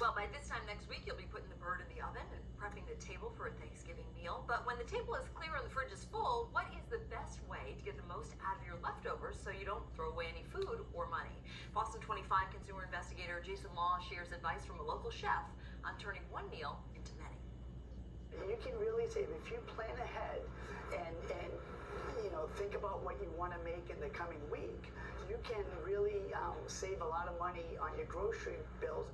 Well, by this time next week, you'll be putting the bird in the oven and prepping the table for a Thanksgiving meal. But when the table is clear and the fridge is full, what is the best way to get the most out of your leftovers so you don't throw away any food or money? Boston 25 consumer investigator Jason Law shares advice from a local chef on turning one meal into many. You can really save if you plan ahead and think about what you want to make in the coming week. You can really save a lot of money on your grocery bills.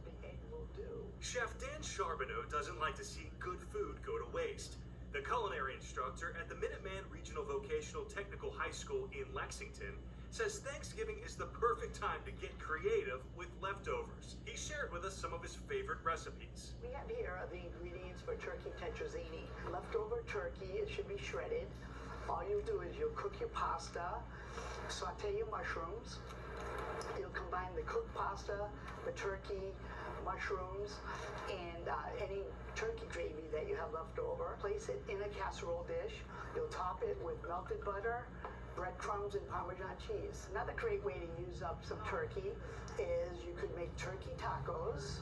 Will do. Chef Dan Charbonneau doesn't like to see good food go to waste. The culinary instructor at the Minuteman Regional Vocational Technical High School in Lexington says Thanksgiving is the perfect time to get creative with leftovers. He shared with us some of his favorite recipes. We have here the ingredients for turkey TETRAZZINI. Leftover turkey, it should be shredded. All you do is you'll cook your pasta, saute your mushrooms. You'll combine the cooked pasta, the turkey, mushrooms, and any turkey gravy that you have left over. Place it in a casserole dish. You'll top it with melted butter, breadcrumbs, and Parmesan cheese. Another great way to use up some turkey is you could make turkey tacos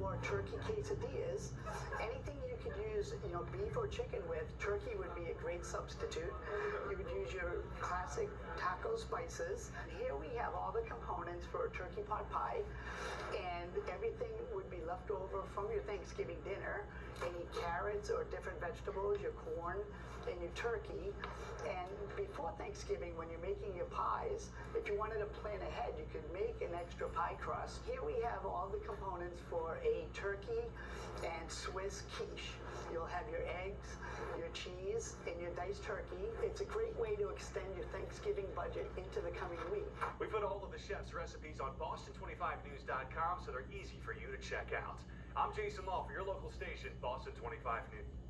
or turkey quesadillas. Anything you could use, beef or chicken with, turkey would be a great substitute. You could use your classic taco spices. Here we have all the components for a turkey pot pie, and everything would be left over from your Thanksgiving dinner. Any carrots or different vegetables, your corn, and your turkey. And before Thanksgiving, when you're making your pies, if you wanted to plan ahead, you could make an extra pie crust. Here we have all the components for a turkey and Swiss quiche. You'll have your eggs, your cheese, and your diced turkey. It's a great way to extend your Thanksgiving budget into the coming week. We put all of the chef's recipes on Boston25news.com so they're easy for you to check out. I'm Jason Law for your local station, Boston 25 News.